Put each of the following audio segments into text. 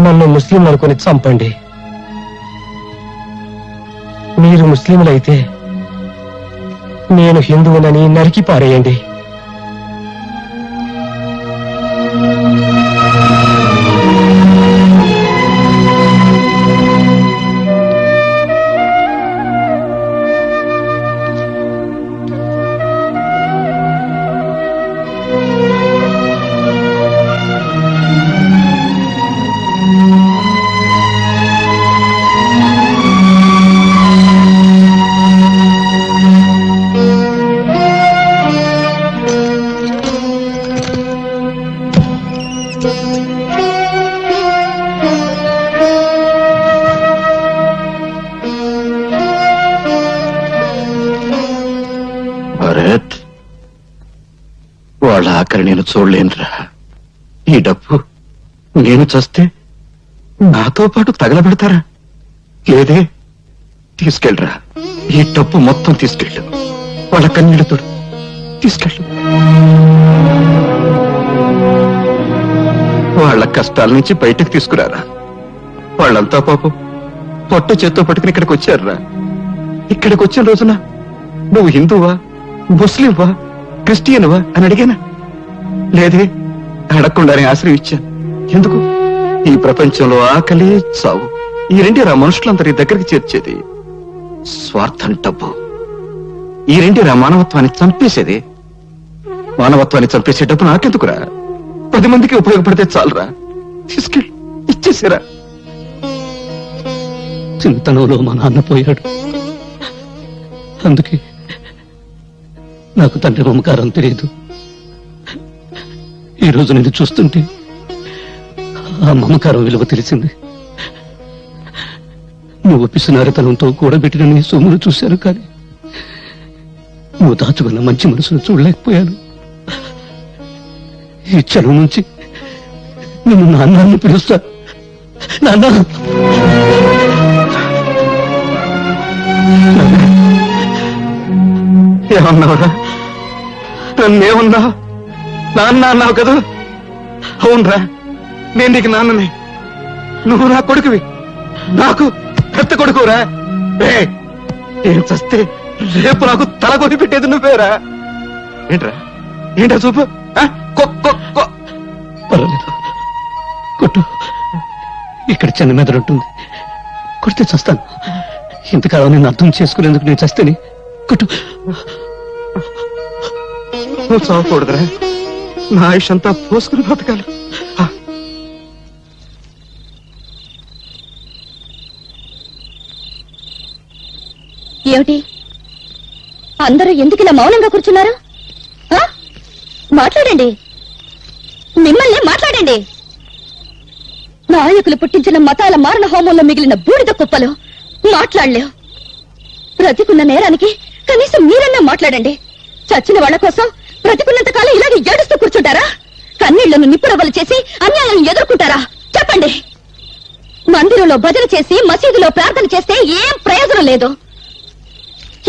నన్ను ముస్లిం అనుకుని చంపండి. మీరు ముస్లింలైతే నేను హిందువునని నరికి పారేయండి. భరత్, వాళ్ళ ఆఖరి నేను చూడలేనురా. ఈ డబ్బు నేను చస్తే నాతో పాటు తగలబెడతారా? లేదే, తీసుకెళ్ళరా. ఈ డబ్బు మొత్తం తీసుకెళ్ళు. వాళ్ళ కన్నీళ్లతో తీసుకెళ్ళు. వాళ్ళ కష్టాల నుంచి బయటకు తీసుకురారా. వాళ్ళంతా పాపం పొట్ట చేత్తో పట్టుకుని ఇక్కడికి వచ్చారురా. ఇక్కడికి వచ్చిన రోజున నువ్వు హిందువా, ముస్లింవా, క్రిస్టియన్వా అని అడిగానా? లేదే, అడగకుండానే ఆశ్రయించాను. ఎందుకు? ఈ ప్రపంచంలో ఆకలి, చావు ఈ రెండేరా మనుషులందరి దగ్గరికి చేర్చేది. స్వార్థం, డబ్బు ఈ రెండేరా మానవత్వాన్ని చంపేసేది. మానవత్వాన్ని చంపేసే డబ్బు నాకెందుకురా? 10 మందికి ఉపయోగపడితే చాలరా. తీసుకెళ్ళి ఇచ్చేసారా. చింతనంలో మా నాన్న పోయాడు. అందుకే నాకు తండ్రి మమకారం తెలియదు. ఈరోజు నేను చూస్తుంటే ఆ మమకారం విలువ తెలిసింది. నువ్వు పిసినారితనంతో కూడబెట్టిన నీ సొమ్మును చూశాను, కానీ నువ్వు దాచుకున్న మంచి మనసును చూడలేకపోయాను. ఈ క్షణం నుంచి నిన్ను నాన్నని పిలుస్తా. నాన్న, ఏమన్నావురా? నన్నేమన్నా? నాన్న అన్నావు కదా? అవునరా, నేను నీకు నాన్నని. నువ్వు నా కొడుకువి. నాకు పెద్ద కొడుకురా. నేను చస్తే రేపు నాకు తల కొని పెట్టేది నువ్వేరా. ఏంట్రా? ఏంటా చూపు? పర్వాలేదు, కొట్టు. ఇక్కడ చిన్న మెదడు ఉంటుంది, కొడితే చస్తాను. ఇంతకాలం నేను అర్థం చేసుకునేందుకు నేను చస్తేని కొట్టు. నువ్వు చావకూడదురా. నా ఆయుష్ అంతా పోసుకుని బ్రతకాలి. ఏమిటి అందరూ ఎందుకు ఇలా మౌనంగా కూర్చున్నారు? మాట్లాడండి, మిమ్మల్ని మాట్లాడండి. నాయకులు పుట్టించిన మతాల మారణ హోమంలో మిగిలిన బూడిద కుప్పలు మాట్లాడలేవు. బ్రతికున్న నేరానికి కనీసం మీరన్నా మాట్లాడండి. చచ్చిన వాళ్ళ కోసం బ్రతికున్నంత కాలం ఇలాగే ఏడుస్తూ కూర్చుంటారా? కన్నీళ్లను నిప్పురవ్వలు చేసి అన్యాయాలను ఎదుర్కొంటారా? చెప్పండి. మందిరంలో భజన చేసి మసీదులో ప్రార్థన చేస్తే ఏం ప్రయోజనం లేదు.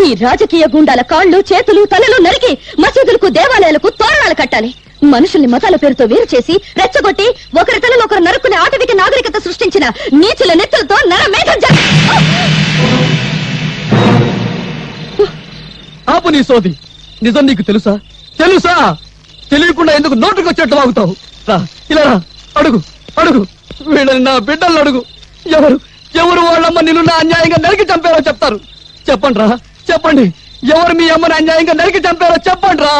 ఈ రాజకీయ గుండాల కాళ్లు, చేతులు, తలలు నరికి మసీదులకు, దేవాలయాలకు తోరణాలు కట్టాలి. మనుషుల్ని మతాల పేరుతో వేరు చేసి రెచ్చగొట్టి ఒకరి తలలో ఒకరు నరుకునే ఆటవిక నాగరికత సృష్టించిన నీచుల నెత్తులతో నరమేధం ఆపు నీ సోది. నిజం నీకు తెలుసా? తెలుసా? తెలియకుండా ఎందుకు నోటుకు వచ్చేట్లు వాగుతావు? ఇలా రా, అడుగు అడుగు. వీళ్ళని నా బిడ్డలను అడుగు. ఎవరు ఎవరు వాళ్ళమ్మ నిన్ను నా అన్యాయంగా నరికి చంపారో చెప్తారు. చెప్పండి రా, చెప్పండి. ఎవరు మీ అమ్మని అన్యాయంగా నరికి చంపారో చెప్పండి రా.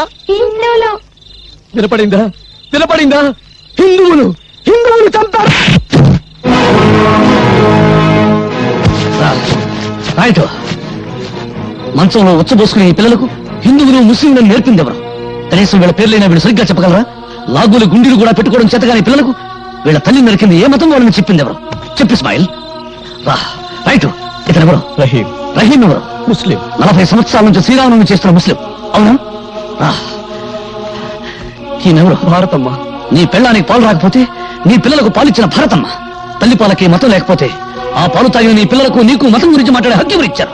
వినపడిందా? వినపడిందా? హిందువులు హిందువులు చంపారు. మంచంలో ఉచ్చబోసుకునే ఈ పిల్లలకు హిందువులు ముస్లింలను నేర్పింది ఎవరు? కనీసం వీళ్ళ పేర్లైనా వీళ్ళు సరిగ్గా చెప్పగలరా? లాగులు గుండీలు కూడా పెట్టుకోవడం చేతగాని పిల్లలకు వీళ్ళ తల్లి నరికింది ఏ మతం వాళ్ళని చెప్పింది ఎవరు? చెప్పి ఇస్మాయిల్ రా. రైట్, ఇతను ఎవరు? రహీం. రహీం ఎవరు? ముస్లిం. 40 సంవత్సరాల నుంచి శ్రీరాముని చేస్తున్న ముస్లిం. అవునా? రా. ఈయనెవరు? భారతమ్మ. నీ పెళ్ళానికి పాలు రాకపోతే నీ పిల్లలకు పాలిచ్చిన భారతమ్మ. తల్లి పాలకి మతం లేకపోతే ఆ పాలు తాగిన నీ పిల్లలకు నీకు మతం గురించి మాట్లాడే హక్కు ఎవరు ఇచ్చారు?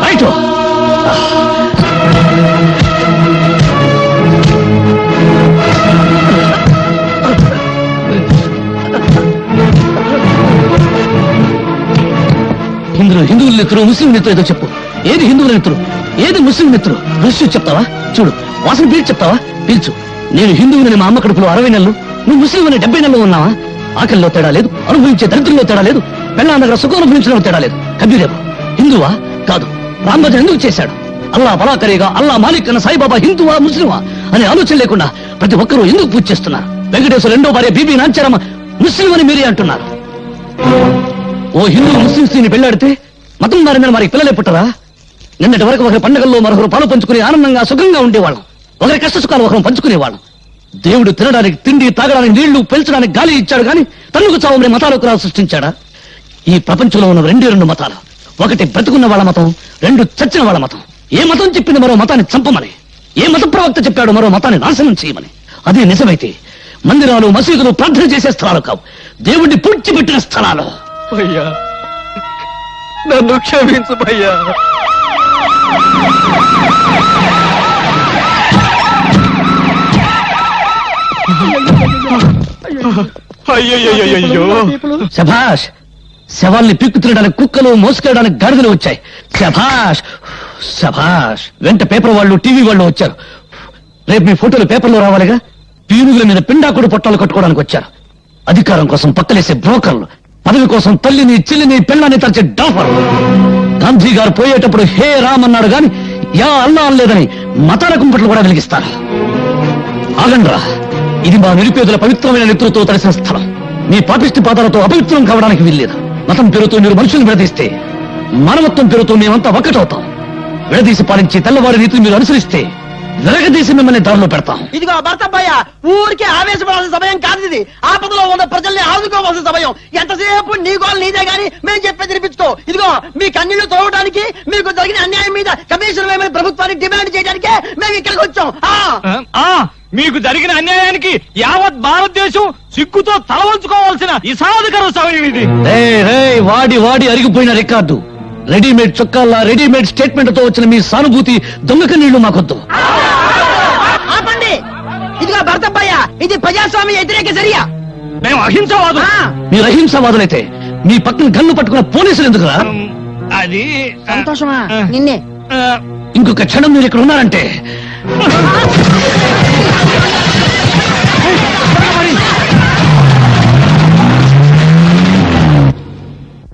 రైట్. ఇందులో హిందువుల నెత్తురు ముస్లిం నెత్తురు ఏదో చెప్పు. ఏది హిందువుల నెత్తురు, ఏది ముస్లిం నెత్తురు? రుచి చెప్తావా? చూడు, వాసన పీల్చి చెప్తావా? పీల్చు. నేను హిందువులని మా అమ్మ కడుపులో 60 నెలలు, నువ్వు ముస్లిం అని 70 నెలలు ఉన్నావా? ఆకలిలో తేడా లేదు, అనుభవించే దరిద్రంలో తేడా లేదు, పెళ్ళాం దగ్గర సుఖం అనుభవించడంలో తేడా లేదు. కబీరేవు హిందువా? కాదు. రాంభజన్ ఎందుకు చేశాడు? అల్లా బలాకరేగా, అల్లా మాలిక్ అన్న సాయిబాబా హిందువా ముస్లిమా అనే ఆలోచన లేకుండా ప్రతి ఒక్కరూ ఎందుకు పూజ చేస్తున్నారు? వెంకటేశ్వర రెండో భార్య బీబీ నాంచారమ్మ ముస్లిం అని మీరే అంటున్నారు. ఓ హిందూ ముస్లిం స్త్రీని పెళ్లాడితే మతం మారిందని మరి పిల్లలే పుట్టరా? నిన్నటి వరకు ఒకరి పండుగల్లో మరొకరు పాలు పంచుకుని ఆనందంగా సుఖంగా ఉండేవాళ్ళం. ఒకరి కష్ట సుఖాలు ఒకరు పంచుకునేవాళ్ళం. దేవుడు తినడానికి తిండి, తాగడానికి నీళ్లు, పెంచడానికి గాలి ఇచ్చాడు గాని తన్నుకు చావమని మతాలకు సృష్టించాడా? ఈ ప్రపంచంలో ఉన్న రెండు మతాలు. ఒకటి బ్రతుకున్న వాళ్ళ మతం, రెండు చచ్చిన వాళ్ళ మతం. ఏ మతం చెప్పింది మరో మతాన్ని చంపమని, ఏ మత ప్రవక్త చెప్పాడు మరో మతాన్ని నాశనం చేయమని? అదే నిజమైతే మందిరాలు, మసీదులు ప్రార్థన చేసే స్థలాలు కావు, దేవుణ్ణి పూడ్చిపెట్టిన స్థలాలు. భయ్యా, నన్ను క్షమించు భయ్యా. అయ్యో, శభాష్. శవాల్ని పీక్కు తినడానికి కుక్కలు, మోసుకెళ్ళడానికి గాడిదలు వచ్చాయి. శభాష్ శభాష్. వెంట పేపర్ వాళ్ళు, టీవీ వాళ్ళు వచ్చారు. రేపు మీ ఫోటోలు పేపర్లో రావాలిగా. పీనుగుల మీద పిండాకుడు పొట్టాలు కట్టుకోవడానికి వచ్చారు. అధికారం కోసం పక్కలేసే బ్రోకర్లు, పదవి కోసం తల్లిని, చెల్లిని, పెళ్ళాన్ని తరచే డాఫర్లు. గాంధీ గారు పోయేటప్పుడు హే రామ్ అన్నాడు గాని యా అల్లా అనలేదని మతాల కుంపట్లు కూడా వెలిగిస్తారు. ఆగండ్రా, ఇది మా నిరుపేదల పవిత్రమైన నెత్తులతో తడిసిన స్థలం. మీ పాపిష్టి పాదాలతో అపవిత్రం కావడానికి వీల్లేదు. మతం పేరుతో మీరు మనుషులను విడదీస్తే, మానవత్వం పేరుతో మేమంతా ఒక్కటవుతాం. విడదీసి పాలించి తెల్లవారి రీతిని మీరు అనుసరిస్తే విరగదీసి మిమ్మల్ని దారిలో పెడతాం. ఇదిగో భర్తబ్బయ్య, ఊరికే ఆవేశపడాల్సిన సమయం కాదు ఇది. ఆపదలో ఉన్న ప్రజల్ని ఆదుకోవాల్సిన సమయం. ఎంతసేపు నీ గోల్ నీదే గాని మేము చెప్పేది వినిపించుకో. ఇదిగో మీ కన్నీళ్లు తోవడానికి, మీకు జరిగిన అన్యాయం మీద కమిషన్ వేయమని ప్రభుత్వానికి డిమాండ్ చేయడానికే మేము ఇక్కడికి వచ్చాం. మీకు జరిగిన అన్యాయానికి యావత్ భారతదేశం సిగ్గుతో తల వంచుకోవాల్సిన ఇసాధకర సమయం ఇది. వాడి వాడి అరిగిపోయిన రికార్డు, రెడీమేడ్ చొక్కాల్లా రెడీమేడ్ స్టేట్మెంట్ తో వచ్చిన మీ సానుభూతి దొంగక నీళ్లు మాకొద్దు. ఆపండి. ఇదిగో భర్తబ్బయ్య, ఇది ప్రజాస్వామ్య వ్యతిరేక చర్య. మేము అహింసవాదు. మీరు అహింసవాదులైతే మీ పక్కన గన్ను పట్టుకున్న పోలీసులు ఎందుకురా? అది సంతోషమా నిన్నే. ఇంకొక క్షణం మీరు ఇక్కడ ఉన్నారంటే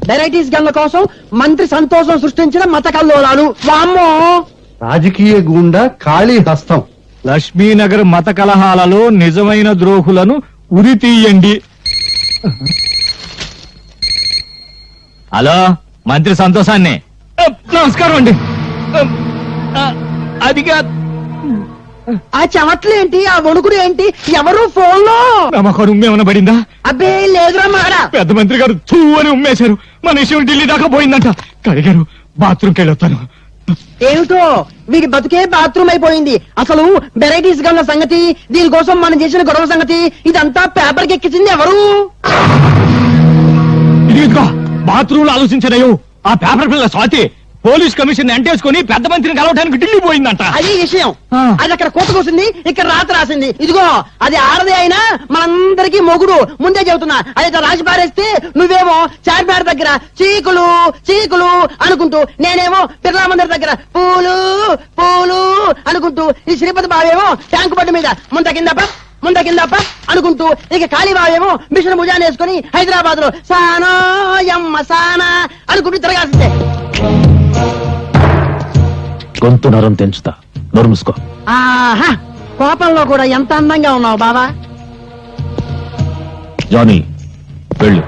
వెరైటీస్ గన్ల కోసం మంత్రి సంతోషం సృష్టించిన మత కల్లోలాలు. వామ్మో, రాజకీయ గూండా ఖాళీ హస్తం. లక్ష్మీనగర్ మత కలహాలలో నిజమైన ద్రోహులను ఉరి తీయండి. హలో, మంత్రి సంతోషాన్ని. నమస్కారం అండి. అదిగా ఆ చెమట్లేంటి, ఆ వణుకుడు ఏంటి? ఎవరు ఫోన్ లో? నమ్మకం ఉమ్మేమన్నా పడిందా? అబ్బే లేదురా మాడా. పెద్ద మంత్రి గారు తూ అని ఉమ్మేశారు. మన విషయం ఢిల్లీ దాకా పోయిందంట. కడిగారు, బాత్రూమ్కి వెళ్ళొస్తాను. ఏమిటో వీడి బతుకే బాత్రూమ్ అయిపోయింది. అసలు వెరైటీస్ గన్న సంగతి, దీనికోసం మనం చేసిన గొడవ సంగతి, ఇదంతా పేపర్ ఎక్కించింది ఎవరు? ఇదిగో బాత్రూమ్ లో ఆలోచించలేవు. ఆ పేపర్ పిల్ల స్వాతి పోలీస్ కమిషన్ ఎంటేసుకుని పెద్ద మంత్రిని కలవడానికి ఢిల్లీ పోయిందంట. అది విషయం. ఆ. అది అక్కడ కోత కోసింది, ఇక్కడ రాత రాసింది. ఇదిగో అది ఆడదే అయినా మనందరికీ మొగుడు. ముందే చెబుతున్నా. అది రాసి పారేస్తే నువ్వేమో చార్మినార్ దగ్గర చీకులు చీకులు అనుకుంటూ, నేనేమో బిర్లా మందిర్ దగ్గర పూలు పూలు అనుకుంటూ, ఈ శ్రీపతి బావేమో ట్యాంకు బండి మీద ముంద కిందప్ప అనుకుంటూ, ఇక కాళీబావేమో మిషన్ భుజాన్ని వేసుకుని హైదరాబాద్ లో సానా యమ్మ సానా అనుకుంటూ తిరగాల్సిందే. గొంతు నరం తెంచుతా, నోరు మూసుకో. ఆహా, కోపంలో కూడా ఎంత అందంగా ఉన్నావు బావా. జానీ, వెళ్ళు.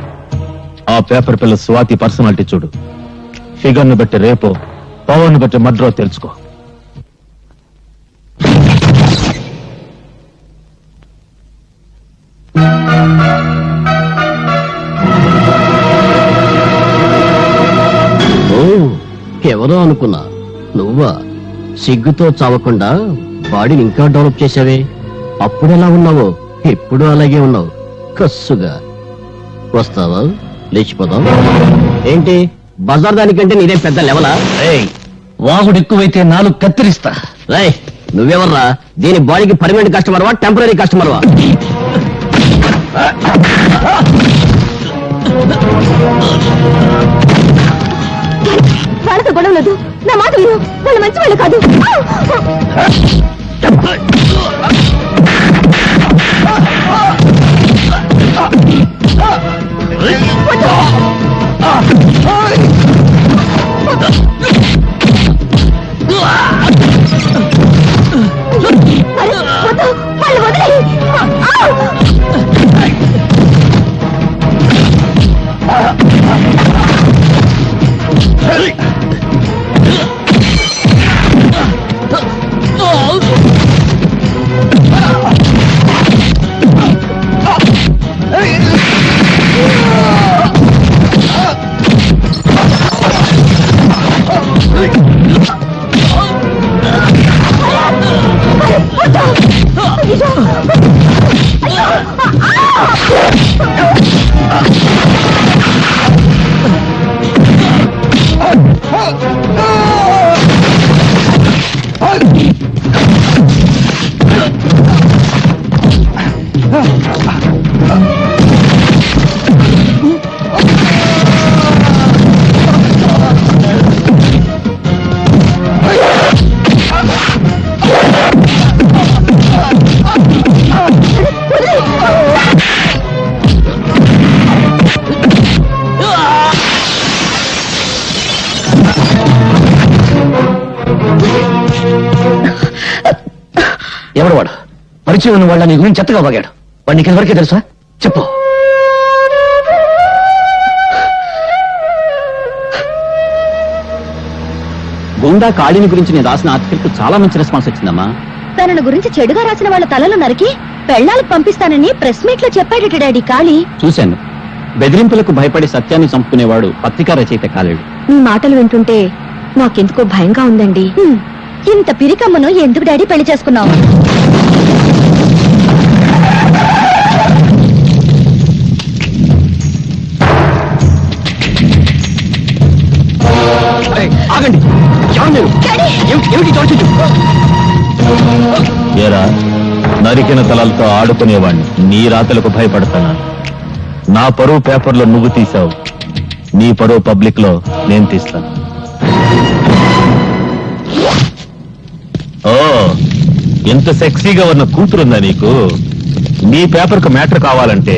ఆ పేపర్ పిల్ల స్వాతి పర్సనాలిటీ చూడు. ఫిగర్ ను బట్టి రేపో, పవర్ ను బట్టి మడ్రో తెలుసుకో. ఎవరో అనుకున్నా, నువ్వా? సిగ్గుతో చావకుండా బాడీని ఇంకా డెవలప్ చేసావే. అప్పుడెలా ఉన్నావో ఇప్పుడు అలాగే ఉన్నావు. కస్సుగా వస్తావా? లేచిపోదాం. ఏంటి బజార్ దానికంటే నీదే పెద్ద లెవలా? వాగుడు ఎక్కువైతే 4 కత్తిరిస్తా. రేయ్, నువ్వెవర్రా? దీని బాడీకి పర్మనెంట్ కస్టమర్వా, టెంపరీ కస్టమర్వా? మంచి వాళ్ళు కాదు. అరే, వద్దు, వాళ్ళు వదిలేయ్. ఎవడు వాడు? పరిచయం ఉన్న వాళ్ళ నీ గురించి చెత్తగా వాగాడు. వాడికి ఇంతవరకే తెలుసా? చెప్పు. గుండా కాళీని గురించి నేను రాసిన ఆర్టికల్ కు చాలా మంచి రెస్పాన్స్ వచ్చిందమ్మా. తనను గురించి చెడుగా రాసిన వాళ్ళ తలలు నరికి పెళ్ళాలకు పంపిస్తానని ప్రెస్ మీట్ లో చెప్పాడట డాడీ కాళీ. చూశాను. బెదిరింపులకు భయపడి సత్యాన్ని చంపుకునేవాడు పత్రికా రచయిత కాలేడు. మీ మాటలు వింటుంటే నాకెందుకో భయంగా ఉందండి. ఇంత పిరికమ్మను ఎందుకు డాడీ పెళ్లి చేసుకున్నావు? ఆగండి. ఏరా, నరికిన తలలతో ఆడుకునేవాణ్ణి నీ రాతలకు భయపడతానా? నా పరువు పేపర్లో నువ్వు తీసావు, నీ పరువు పబ్లిక్ లో నేను తీస్తాను. ఓ, ఎంత సెక్సీగా ఉన్న కూతురుందా నీకు? నీ పేపర్కు మ్యాటర్ కావాలంటే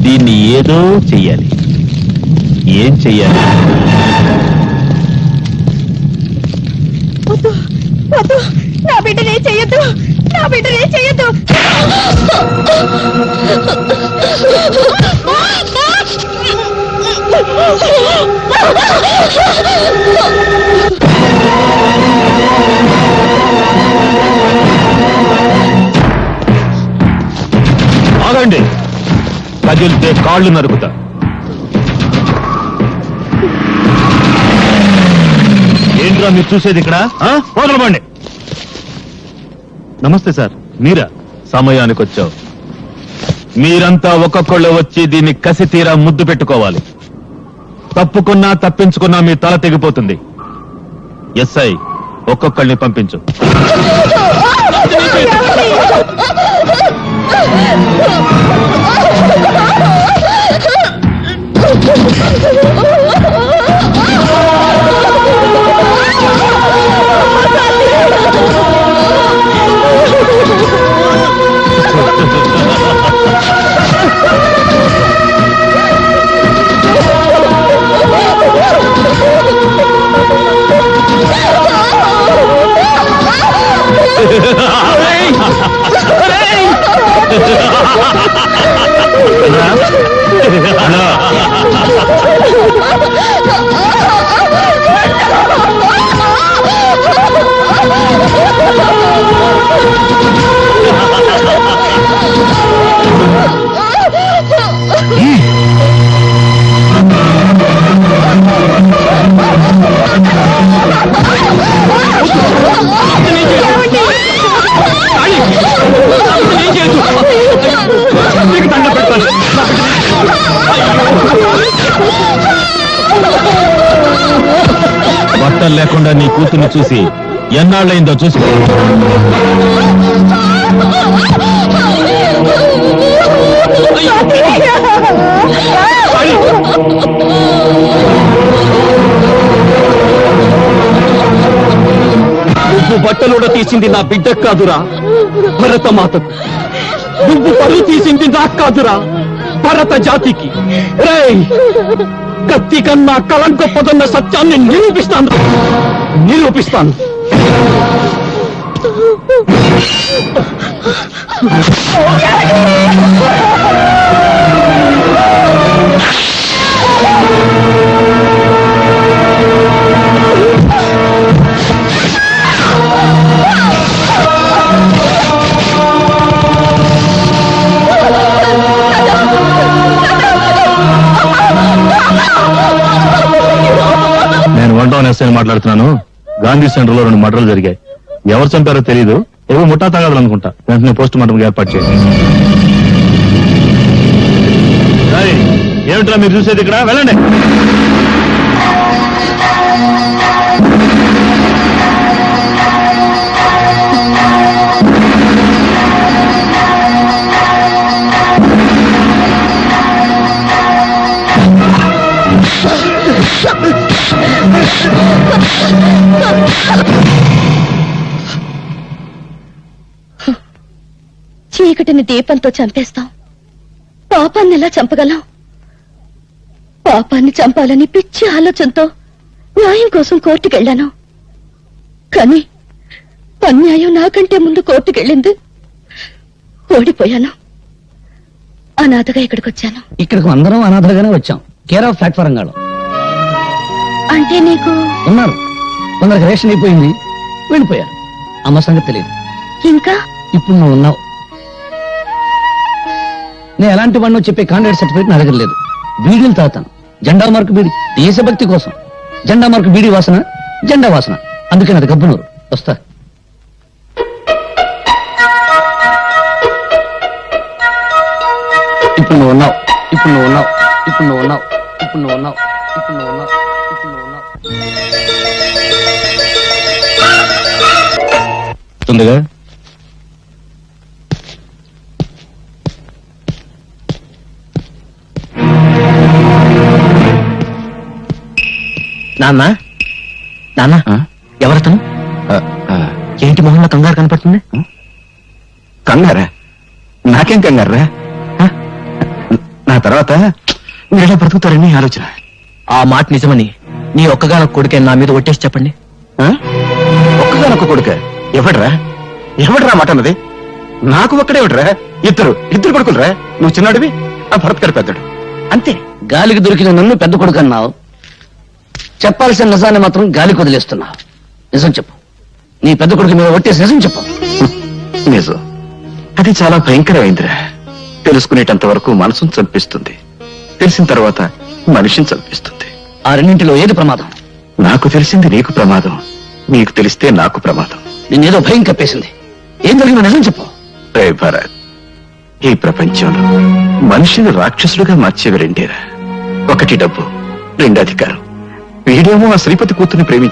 దీన్ని ఏదో చెయ్యాలి. ఏం చెయ్యాలి? నా బిడ్డనే చెయ్యొద్దు, నా బిడ్డనే చెయ్యొద్దు. ఆగండి, కదిలితే కాళ్ళు నరుకుతా. ఏంట్రా మీరు చూసేది ఇక్కడ? వదలబండి. నమస్తే సార్, మీరా? సమయానికి వచ్చావు. మీరంతా ఒక్కొక్కళ్ళు వచ్చి దీన్ని కసి తీరా ముద్దు పెట్టుకోవాలి. తప్పుకున్నా తప్పించుకున్నా మీ తల తెగిపోతుంది. ఎస్ఐ, ఒక్కొక్కళ్ళని పంపించు. బట్టలు లేకుండా నీ కూతుర్ని చూసి ఎన్నాళ్ళైందో చూసుకో. తీసింది నా బిడ్డ కాదురా భరతమాతకు. నువ్వు పరువు తీసింది నాకు కాదురా భరత జాతికి. రేయ్, కత్తి కన్నా కలం గొప్పదన్న సత్యాన్ని నిరూపిస్తాను. నేను 1 టౌన్ ఎస్ఐని మాట్లాడుతున్నాను. గాంధీ సెంటర్ లో 2 మర్డర్లు జరిగాయి. ఎవరు చంపారో తెలియదు. ఏవో ముఠా తగాదాలు అనుకుంటా. వెంటనే పోస్ట్ మార్టం ఏర్పాటు చేయండి. ఏమిట్రా మీరు చూసేది? ఇక్కడ వెళ్ళండి. చీకటిని దీపంతో చంపేస్తాం, పాపాన్ని ఎలా చంపగలం? పాపాన్ని చంపాలని పిచ్చి ఆలోచనతో న్యాయం కోసం కోర్టుకెళ్లాను. కానీ అన్యాయం నాకంటే ముందు కోర్టుకెళ్ళింది. ఓడిపోయాను. అనాథగా ఇక్కడికి వచ్చాను. ఇక్కడికి అందరం అనాథలుగానే వచ్చాం. కేర్ ఆఫ్ ప్లాట్ఫారం గాడు అంటే నీకు ఉన్నారు. కొందరికి రేషన్ అయిపోయింది, వెళ్ళిపోయారు. అమ్మ సంగతి తెలియదు. ఇంకా ఇప్పుడు నువ్వు ఉన్నావు. నేను ఎలాంటి వాడినో చెప్పే కాంట్రాక్ట్ సర్టిఫికేట్ నా దగ్గర లేదు. బీడీలు తాగుతాను. జెండా మార్కు బీడి, దేశభక్తి కోసం. జెండా మార్కు బీడీ వాసన, జెండా వాసన. అందుకే నాది గబ్బునూరు. వస్తా. ఇప్పుడు నువ్వు ఉన్నావు. ఇప్పుడు నువ్వు ఉన్నావు. ఇప్పుడు నువ్వు ఉన్నావు. ఇప్పుడు నువ్వు ఉన్నావు. ఇప్పుడు నువ్వు ఉన్నావు. ఇప్పుడు నువ్వు ఉన్నావు. తొందరగా నాన్న నాన్న ఎవరతను? ఏంటి మొహంలో కంగారు కనపడుతుంది? కంగారా? నాకేం కంగారా? నా తర్వాత మీరెలా బ్రతుకుతారని ఆలోచన. ఆ మాట నిజమని నీ ఒక్కగానొక్క కొడుకే నా మీద ఒట్టేసి చెప్పండి. ఒక్కగానొక్క కొడుక? ఎవడ్రా? ఎవడ్రా మాట అన్నది? నాకు ఒక్కడే ఒకట్రా? ఇద్దరు కొడుకులరా? నువ్వు చిన్నాడివి, ఆ భరత్ గారు పెద్దడు. అంతే. గాలికి దొరికిన నన్ను పెద్ద కొడుకు అన్నావు. చెప్పాల్సిన నిజాన్ని మాత్రం గాలికి వదిలేస్తున్నావు. నిజం చెప్పు. నీ పెద్ద కొడుకు మీద ఒట్టేసి నిజం చెప్పు. నిజం. అది చాలా భయంకరమైందిరా. తెలుసుకునేటంత వరకు మనసును చంపిస్తుంది, తెలిసిన తర్వాత మనిషిని చంపిస్తుంది. ఆ రెండింటిలో ఏది ప్రమాదం? నాకు తెలిసింది నీకు ప్రమాదం, నీకు తెలిస్తే నాకు ప్రమాదం. నిన్నేదో భయం కప్పేసింది. ఏం జరిగిందో నిజం చెప్పు. రే భరత్, ఈ ప్రపంచంలో మనిషిని రాక్షసులుగా మార్చేవి రెండేరా. ఒకటి డబ్బు, 2 అధికారం. వీడేమో ఆ శ్రీపతి కూతుర్ని ప్రేమించాడు.